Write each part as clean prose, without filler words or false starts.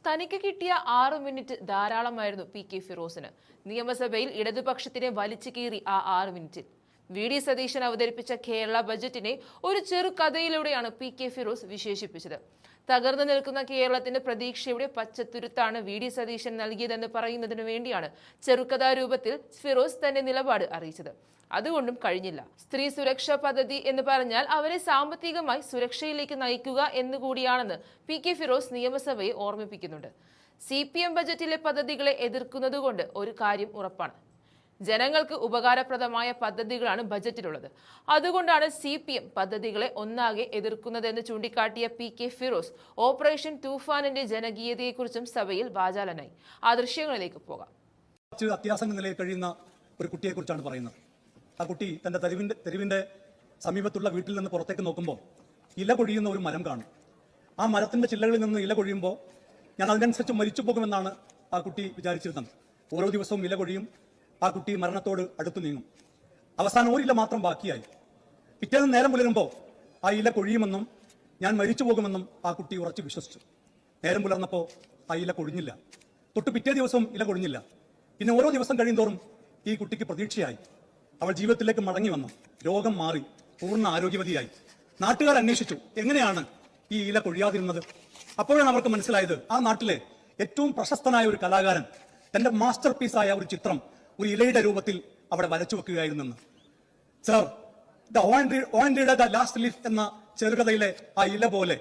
തനിക്ക് കിട്ടിയ 6 minute ധാരാളമായിരുന്നു PK ഫിറോസിന്. നിയമസഭയിൽ ഇടതുപക്ഷത്തിനെ വലിച്ചു കീറി ആ 6 മിനിറ്റിൽ VD സതീശൻ അവതരിപ്പിച്ച കേരള ബജറ്റിനെ ഒരു ചെറുകഥയിലൂടെയാണ് PK ഫിറോസ് വിശേഷിപ്പിച്ചത്. തകർന്നു നിൽക്കുന്ന കേരളത്തിന്റെ പ്രതീക്ഷയുടെ പച്ചത്തുരുത്താണ് VD സതീശൻ നൽകിയതെന്ന് പറയുന്നതിനു വേണ്ടിയാണ് ചെറുകഥാരൂപത്തിൽ ഫിറോസ് തന്റെ നിലപാട് അറിയിച്ചത്. അതുകൊണ്ടും കഴിഞ്ഞില്ല. സ്ത്രീ സുരക്ഷാ പദ്ധതി എന്ന് പറഞ്ഞാൽ അവരെ സാമ്പത്തികമായി സുരക്ഷയിലേക്ക് നയിക്കുക എന്നുകൂടിയാണെന്ന് PK ഫിറോസ് നിയമസഭയെ ഓർമ്മിപ്പിക്കുന്നുണ്ട്. CPM ബജറ്റിലെ പദ്ധതികളെ എതിർക്കുന്നതുകൊണ്ട് ഒരു കാര്യം ഉറപ്പാണ്: ജനങ്ങൾക്ക് ഉപകാരപ്രദമായ പദ്ധതികളാണ് ബജറ്റിലുള്ളത്. അതുകൊണ്ടാണ് CPM പദ്ധതികളെ ഒന്നാകെ എതിർക്കുന്നതെന്ന് ചൂണ്ടിക്കാട്ടിയ PK ഫിറോസ് ഓപ്പറേഷൻ തൂഫാനിന്റെ ജനകീയതയെക്കുറിച്ചും സഭയിൽ വാചാലനായി. ആ ദൃശ്യങ്ങളിലേക്ക് പോകാം. അത്യാസന്ന നിലയിൽ കഴിയുന്ന ഒരു കുട്ടിയെക്കുറിച്ചാണ് പറയുന്നത്. ആ കുട്ടി തന്റെ തെരുവിന്റെ സമീപത്തുള്ള വീട്ടിൽ നിന്ന് പുറത്തേക്ക് നോക്കുമ്പോൾ ഇല കൊഴിയുന്ന ഒരു മരം കാണും. ആ മരത്തിന്റെ ചില്ലകളിൽ നിന്ന് ഇല കൊഴിയുമ്പോൾ ഞാൻ അതിനനുസരിച്ച് മരിച്ചു പോകുമെന്നാണ് ആ കുട്ടി വിചാരിച്ചിരുന്നത്. ഓരോ ദിവസവും ഇല കൊഴിയും, ആ കുട്ടി മരണത്തോട് അടുത്തു നീങ്ങും. അവസാനം ഒരു ഇല മാത്രം ബാക്കിയായി. പിറ്റേന്ന് നേരം പുലരുമ്പോൾ ആ ഇല കൊഴിയുമെന്നും ഞാൻ മരിച്ചു പോകുമെന്നും ആ കുട്ടി ഉറച്ചു വിശ്വസിച്ചു. നേരം പുലർന്നപ്പോൾ ആ ഇല കൊഴിഞ്ഞില്ല. തൊട്ട് പിറ്റേ ദിവസവും ഇല കൊഴിഞ്ഞില്ല. പിന്നെ ഓരോ ദിവസം കഴിയുന്തോറും ഈ കുട്ടിക്ക് പ്രതീക്ഷയായി. അവൾ ജീവിതത്തിലേക്ക് മടങ്ങി വന്നു. രോഗം മാറി, പൂർണ്ണ ആരോഗ്യവതിയായി. നാട്ടുകാർ അന്വേഷിച്ചു എങ്ങനെയാണ് ഈ ഇല കൊഴിയാതിരുന്നത്. അപ്പോഴാണ് അവർക്ക് മനസ്സിലായത് ആ നാട്ടിലെ ഏറ്റവും പ്രശസ്തനായ ഒരു കലാകാരൻ തന്റെ മാസ്റ്റർ പീസായ ഒരു ചിത്രം ഒരു ഇലയുടെ രൂപത്തിൽ അവിടെ വരച്ചു വെക്കുകയായിരുന്നെന്ന്. സർ, ദ ലാസ്റ്റ് ലീഫ് എന്ന ചെറുകഥയിലെ ആ ഇല പോലെ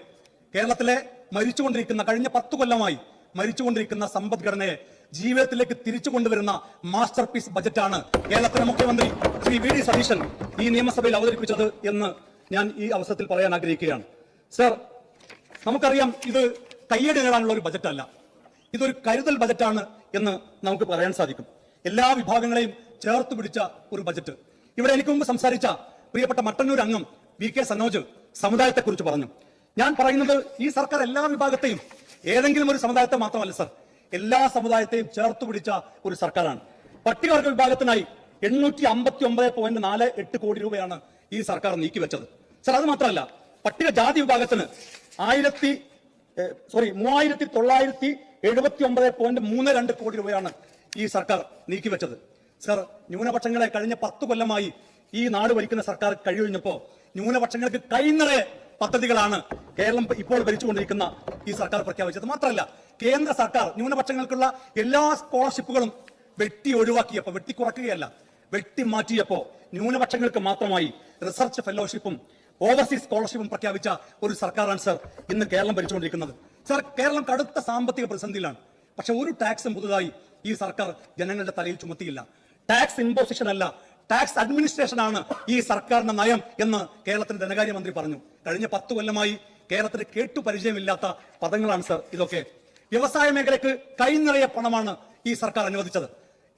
കേരളത്തിലെ മരിച്ചുകൊണ്ടിരിക്കുന്ന, കഴിഞ്ഞ 10 കൊല്ലമായി മരിച്ചുകൊണ്ടിരിക്കുന്ന സമ്പദ്ഘടനയെ ജീവിതത്തിലേക്ക് തിരിച്ചു കൊണ്ടുവരുന്ന മാസ്റ്റർ പീസ് ബജറ്റാണ് കേരളത്തിലെ മുഖ്യമന്ത്രി ശ്രീ VD സതീശൻ ഈ നിയമസഭയിൽ അവതരിപ്പിച്ചത് എന്ന് ഞാൻ ഈ അവസരത്തിൽ പറയാൻ ആഗ്രഹിക്കുകയാണ്. സർ, നമുക്കറിയാം ഇത് കയ്യടി നേടാനുള്ള ഒരു ബജറ്റല്ല, ഇതൊരു കരുതൽ ബജറ്റാണ് എന്ന് നമുക്ക് പറയാൻ സാധിക്കും. എല്ലാ വിഭാഗങ്ങളെയും ചേർത്ത് പിടിച്ച ഒരു ബജറ്റ്. ഇവിടെ എനിക്ക് മുമ്പ് സംസാരിച്ച പ്രിയപ്പെട്ട മട്ടന്നൂർ അംഗം VK സനോജ് സമുദായത്തെക്കുറിച്ച് പറഞ്ഞു. ഞാൻ പറയുന്നത് ഈ സർക്കാർ എല്ലാ വിഭാഗത്തെയും, ഏതെങ്കിലും ഒരു സമുദായത്തെ മാത്രമല്ല സർ, എല്ലാ സമുദായത്തെയും ചേർത്ത് പിടിച്ച ഒരു സർക്കാരാണ്. പട്ടികവർഗ വിഭാഗത്തിനായി 859.48 കോടി രൂപയാണ് ഈ സർക്കാർ നീക്കിവെച്ചത്. സർ, അത് മാത്രമല്ല, പട്ടികജാതി വിഭാഗത്തിന് 3979.32 കോടി രൂപയാണ് ഈ സർക്കാർ നീക്കിവെച്ചത്. സർ, ന്യൂനപക്ഷങ്ങളെ കഴിഞ്ഞ 10 കൊല്ലമായി ഈ നാട് ഭരിക്കുന്ന സർക്കാർ കഴിയുകഴിഞ്ഞപ്പോ ന്യൂനപക്ഷങ്ങൾക്ക് കൈനിറയെ പദ്ധതികളാണ് കേരളം ഇപ്പോൾ ഭരിച്ചുകൊണ്ടിരിക്കുന്ന ഈ സർക്കാർ പ്രഖ്യാപിച്ചത്. മാത്രമല്ല, കേന്ദ്ര സർക്കാർ ന്യൂനപക്ഷങ്ങൾക്കുള്ള എല്ലാ സ്കോളർഷിപ്പുകളും വെട്ടി ഒഴിവാക്കിയപ്പോ, വെട്ടിക്കുറക്കുകയല്ല, വെട്ടിമാറ്റിയപ്പോ ന്യൂനപക്ഷങ്ങൾക്ക് മാത്രമായി റിസർച്ച് ഫെലോഷിപ്പും ഓവർസീസ് സ്കോളർഷിപ്പും പ്രഖ്യാപിച്ച ഒരു സർക്കാരാണ് സർ ഇന്ന് കേരളം ഭരിച്ചുകൊണ്ടിരിക്കുന്നത്. സർ, കേരളം കടുത്ത സാമ്പത്തിക പ്രതിസന്ധിയിലാണ്. പക്ഷെ ഒരു ടാക്സും പുതുതായി ഈ സർക്കാർ ജനങ്ങളുടെ തലയിൽ ചുമത്തിയില്ല. ടാക്സ് ഇമ്പോസിഷൻ അല്ല, ടാക്സ് അഡ്മിനിസ്ട്രേഷൻ ആണ് ഈ സർക്കാരിന്റെ നയം എന്ന് കേരളത്തിന്റെ ധനകാര്യമന്ത്രി പറഞ്ഞു. കഴിഞ്ഞ 10 കൊല്ലമായി കേരളത്തിന് കേട്ടു പരിചയമില്ലാത്ത പദങ്ങളാണ് സർ ഇതൊക്കെ. വ്യവസായ മേഖലയ്ക്ക് കൈനിറയെ പണമാണ് ഈ സർക്കാർ അനുവദിച്ചത്.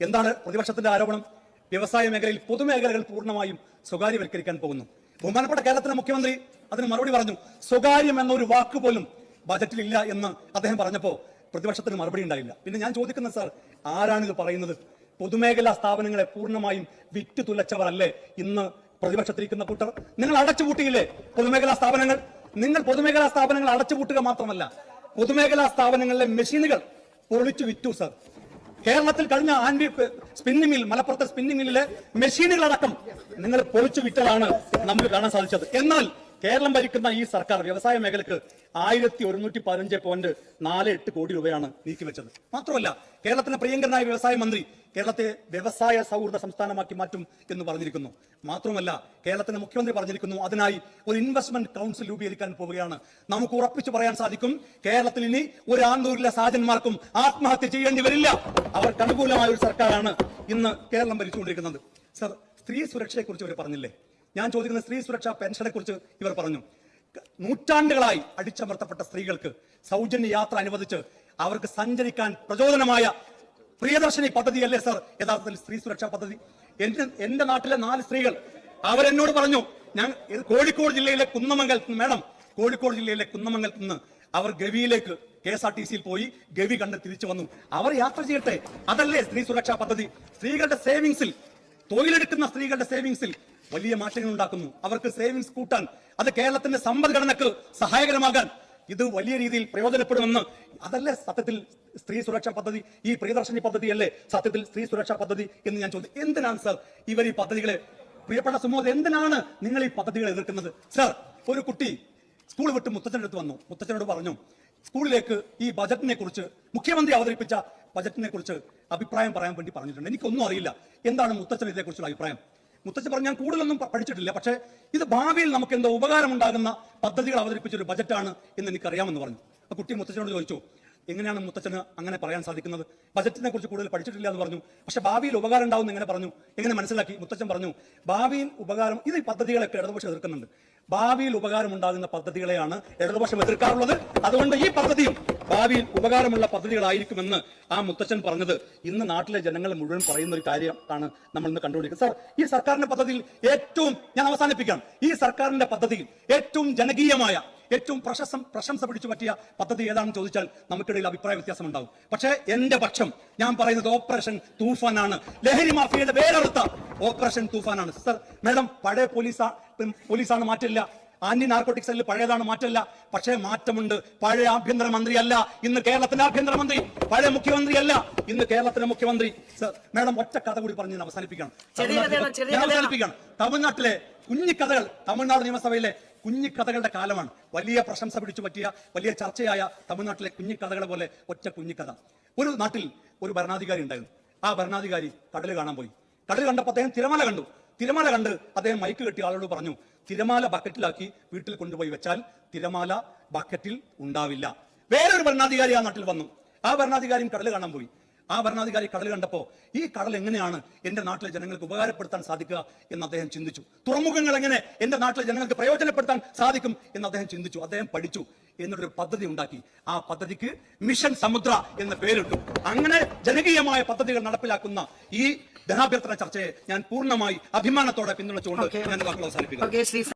എന്താണ് പ്രതിപക്ഷത്തിന്റെ ആരോപണം? വ്യവസായ മേഖലയിൽ പൊതുമേഖലകൾ പൂർണ്ണമായും സ്വകാര്യവൽക്കരിക്കാൻ പോകുന്നു. ബഹുമാനപ്പെട്ട കേരളത്തിലെ മുഖ്യമന്ത്രി അതിന് മറുപടി പറഞ്ഞു. സ്വകാര്യം എന്നൊരു വാക്ക് പോലും ബജറ്റിൽ ഇല്ല എന്ന് അദ്ദേഹം പറഞ്ഞപ്പോ പ്രതിപക്ഷത്തിന് മറുപടി ഉണ്ടായില്ല. പിന്നെ ഞാൻ ചോദിക്കുന്നത് സർ, ആരാണിത് പറയുന്നത്? പൊതുമേഖലാ സ്ഥാപനങ്ങളെ പൂർണ്ണമായും വിറ്റ് തുലച്ചവരല്ലേ ഇന്ന് പ്രതിപക്ഷത്തിരിക്കുന്ന കൂട്ടർ? നിങ്ങൾ അടച്ചുപൂട്ടിയില്ലേ പൊതുമേഖലാ സ്ഥാപനങ്ങൾ? നിങ്ങൾ പൊതുമേഖലാ സ്ഥാപനങ്ങൾ അടച്ചുപൂട്ടുക മാത്രമല്ല, പൊതുമേഖലാ സ്ഥാപനങ്ങളിലെ മെഷീനുകൾ പൊളിച്ചു വിറ്റു സർ. കേരളത്തിൽ കഴിഞ്ഞ സ്പിന്നിംഗ് മിൽ, മലപ്പുറത്തെ സ്പിന്നിംഗ് മില്ലിലെ മെഷീനുകളടക്കം നിങ്ങൾ പൊളിച്ചു വിറ്റതാണ് നമുക്ക് കാണാൻ സാധിച്ചത്. എന്നാൽ കേരളം ഭരിക്കുന്ന ഈ സർക്കാർ വ്യവസായ മേഖലക്ക് 1115.48 കോടി രൂപയാണ് നീക്കിവെച്ചത്. മാത്രമല്ല, കേരളത്തിന്റെ പ്രിയങ്കരനായ വ്യവസായ മന്ത്രി കേരളത്തെ വ്യവസായ സൗഹൃദ സംസ്ഥാനമാക്കി മാറ്റും എന്ന് പറഞ്ഞിരിക്കുന്നു. മാത്രമല്ല, കേരളത്തിന്റെ മുഖ്യമന്ത്രി പറഞ്ഞിരിക്കുന്നു അതിനായി ഒരു ഇൻവെസ്റ്റ്മെന്റ് കൗൺസിൽ രൂപീകരിക്കാൻ പോവുകയാണ്. നമുക്ക് ഉറപ്പിച്ചു പറയാൻ സാധിക്കും, കേരളത്തിൽ ഇനി ഒരു ആന്തൂരിലെ സാജന്മാർക്കും ആത്മഹത്യ ചെയ്യേണ്ടി വരില്ല. അവർക്ക് അനുകൂലമായ ഒരു സർക്കാരാണ് ഇന്ന് കേരളം ഭരിച്ചുകൊണ്ടിരിക്കുന്നത്. സർ, സ്ത്രീ സുരക്ഷയെ കുറിച്ച് ഇവർ പറഞ്ഞില്ലേ? ഞാൻ ചോദിക്കുന്ന സ്ത്രീ സുരക്ഷാ പെൻഷനെ കുറിച്ച് ഇവർ പറഞ്ഞു. നൂറ്റാണ്ടുകളായി അടിച്ചമർത്തപ്പെട്ട സ്ത്രീകൾക്ക് സൗജന്യ യാത്ര അനുവദിച്ച് അവർക്ക് സഞ്ചരിക്കാൻ പ്രചോദനമായ പ്രിയദർശിനി പദ്ധതിയല്ലേ സർ യഥാർത്ഥത്തിൽ സ്ത്രീ സുരക്ഷാ പദ്ധതി? എന്റെ നാട്ടിലെ 4 സ്ത്രീകൾ അവരെന്നോട് പറഞ്ഞു, ഞാൻ കോഴിക്കോട് ജില്ലയിലെ കുന്നമംഗലത്ത് മേഡം, കോഴിക്കോട് ജില്ലയിലെ കുന്നമംഗലത്ത് നിന്ന് അവർ ഗവിയിലേക്ക് KSRTCയിൽ പോയി ഗവി കണ്ട് തിരിച്ചു വന്നു. അവർ യാത്ര ചെയ്യട്ടെ, അതല്ലേ സ്ത്രീ സുരക്ഷാ പദ്ധതി? സ്ത്രീകളുടെ സേവിങ്സിൽ, തൊഴിലെടുക്കുന്ന സ്ത്രീകളുടെ സേവിങ്സിൽ വലിയ മാറ്റങ്ങൾ ഉണ്ടാക്കുന്നു. അവർക്ക് സേവിങ്സ് കൂട്ടാൻ, അത് കേരളത്തിന്റെ സമ്പദ്ഘടനക്ക് സഹായകരമാകാൻ ഇത് വലിയ രീതിയിൽ പ്രയോജനപ്പെടുമെന്ന്. അതല്ലേ സത്യത്തിൽ സ്ത്രീ സുരക്ഷാ പദ്ധതി? ഈ പ്രിയദർശിനി പദ്ധതിയല്ലേ സത്യത്തിൽ സ്ത്രീ സുരക്ഷാ പദ്ധതി എന്ന് ഞാൻ ചോദിച്ചു. എന്തിനാണ് സർ ഇവർ ഈ പദ്ധതികളെ, പ്രിയപ്പെട്ട സുമോദ്, എന്തിനാണ് നിങ്ങൾ ഈ പദ്ധതികളെ എതിർക്കുന്നത്? സർ, ഒരു കുട്ടി സ്കൂൾ വിട്ട് മുത്തച്ഛൻ്റെ അടുത്ത് വന്നു, മുത്തച്ഛനോട് പറഞ്ഞു സ്കൂളിലേക്ക് ഈ ബജറ്റിനെ കുറിച്ച്, മുഖ്യമന്ത്രി അവതരിപ്പിച്ച ബജറ്റിനെ കുറിച്ച് അഭിപ്രായം പറയാൻ വേണ്ടി പറഞ്ഞിട്ടുണ്ട്. എനിക്കൊന്നും അറിയില്ല, എന്താണ് മുത്തച്ഛൻ ഇതേക്കുറിച്ചുള്ള അഭിപ്രായം? മുത്തച്ഛൻ പറഞ്ഞു, ഞാൻ കൂടുതലൊന്നും പഠിച്ചിട്ടില്ല, പക്ഷേ ഇത് ഭാവിയിൽ നമുക്ക് എന്തോ ഉപകാരമുണ്ടാകുന്ന പദ്ധതികൾ അവതരിപ്പിച്ചൊരു ബജറ്റാണ് എന്ന് എനിക്കറിയാമെന്ന് പറഞ്ഞു. ആ കുട്ടി മുത്തച്ഛനോട് ചോദിച്ചു, എങ്ങനെയാണ് മുത്തച്ഛന് അങ്ങനെ പറയാൻ സാധിക്കുന്നത്? ബജറ്റിനെ കുറിച്ച് കൂടുതൽ പഠിച്ചിട്ടില്ല എന്ന് പറഞ്ഞു, പക്ഷെ ഭാവിയിൽ ഉപകാരം ഉണ്ടാവും എങ്ങനെ പറഞ്ഞു? എങ്ങനെ മനസ്സിലാക്കി? മുത്തച്ഛൻ പറഞ്ഞു, ഭാവിയിൽ ഉപകാരം, ഇത് ഈ പദ്ധതികളൊക്കെ ഇടതുപക്ഷം എതിർക്കുന്നുണ്ട്, ഭാവിയിൽ ഉപകാരം ഉണ്ടാകുന്ന പദ്ധതികളെയാണ് ഇടതുപക്ഷം എതിർക്കാറുള്ളത്, അതുകൊണ്ട് ഈ പദ്ധതിയും ഭാവിയിൽ ഉപകാരമുള്ള പദ്ധതികളായിരിക്കുമെന്ന് ആ മുത്തച്ഛൻ പറഞ്ഞത് ഇന്ന് നാട്ടിലെ ജനങ്ങൾ മുഴുവൻ പറയുന്ന ഒരു കാര്യമാണ് നമ്മൾ ഇന്ന് കണ്ടുകൊണ്ടിരിക്കുന്നത്. സാർ, ഈ സർക്കാരിന്റെ പദ്ധതിയിൽ ഏറ്റവും, ഞാൻ അവസാനിപ്പിക്കാം, ഈ സർക്കാരിന്റെ പദ്ധതിയിൽ ഏറ്റവും ജനകീയമായ, ഏറ്റവും പ്രശംസ പിടിച്ചു പറ്റിയ പദ്ധതി ഏതാണെന്ന് ചോദിച്ചാൽ നമുക്കിടയിൽ അഭിപ്രായ വ്യത്യാസം ഉണ്ടാവും. പക്ഷേ എന്റെ പക്ഷം, ഞാൻ പറയുന്നത് ഓപ്പറേഷൻ തൂഫാനാണ്. ലഹരി മാഫിയയുടെ വേരറുത്ത ഓപ്പറേഷൻ തൂഫാനാണ്. സർ, മാഡം, പഴയ പോലീസാണ്, മാറ്റില്ല. ആന്റി നാർക്കോട്ടിക് സെല്ല് പഴയതാണ്, മാറ്റല്ല. പക്ഷേ മാറ്റമുണ്ട്. പഴയ ആഭ്യന്തരമന്ത്രിയല്ല ഇന്ന് കേരളത്തിന്റെ ആഭ്യന്തരമന്ത്രി, പഴയ മുഖ്യമന്ത്രിയല്ല ഇന്ന് കേരളത്തിന്റെ മുഖ്യമന്ത്രി. സർ, മാഡം, ഒറ്റ കഥ കൂടി പറഞ്ഞ് ഞാൻ അവസാനിപ്പിക്കണം. തമിഴ്നാട്ടിലെ കുഞ്ഞിക്കഥകൾ, തമിഴ്നാട് നിയമസഭയിലെ കുഞ്ഞിക്കഥകളുടെ കാലമാണ്. വലിയ പ്രശംസ പിടിച്ചു പറ്റിയ, വലിയ ചർച്ചയായ തമിഴ്നാട്ടിലെ കുഞ്ഞിക്കഥകളെ പോലെ ഒറ്റ കുഞ്ഞിക്കഥ. ഒരു നാട്ടിൽ ഒരു ഭരണാധികാരി ഉണ്ടായിരുന്നു. ആ ഭരണാധികാരി കടൽ കാണാൻ പോയി. കടൽ കണ്ടപ്പോൾ അദ്ദേഹം തിരമാല കണ്ടു. തിരമാല കണ്ട് അദ്ദേഹം മൈക്ക് കെട്ടി ആളോട് പറഞ്ഞു, തിരമാല ബക്കറ്റിലാക്കി വീട്ടിൽ കൊണ്ടുപോയി വെച്ചാൽ തിരമാല ബക്കറ്റിൽ ഉണ്ടാവില്ല. വേറൊരു ഭരണാധികാരി ആ നാട്ടിൽ വന്നു. ആ ഭരണാധികാരിയും കടൽ കാണാൻ പോയി. ആ ഭരണാധികാരി കടൽ കണ്ടപ്പോ ഈ കടൽ എങ്ങനെയാണ് എന്റെ നാട്ടിലെ ജനങ്ങൾക്ക് ഉപകാരപ്പെടുത്താൻ സാധിക്കുക എന്ന് അദ്ദേഹം ചിന്തിച്ചു. തുറമുഖങ്ങൾ എങ്ങനെ എന്റെ നാട്ടിലെ ജനങ്ങൾക്ക് പ്രയോജനപ്പെടുത്താൻ സാധിക്കും എന്ന് അദ്ദേഹം ചിന്തിച്ചു. അദ്ദേഹം പഠിച്ചു, എന്നൊരു പദ്ധതി ഉണ്ടാക്കി. ആ പദ്ധതിക്ക് മിഷൻ സമുദ്ര എന്ന പേരിട്ടു. അങ്ങനെ ജനകീയമായ പദ്ധതികൾ നടപ്പിലാക്കുന്ന ഈ ധനാഭ്യർത്ഥന ചർച്ചയെ ഞാൻ പൂർണ്ണമായി അഭിമാനത്തോടെ പിന്തുണച്ചുകൊണ്ട് ഞാൻ വാക്കുകൾ അവസാനിപ്പിക്കുന്നു.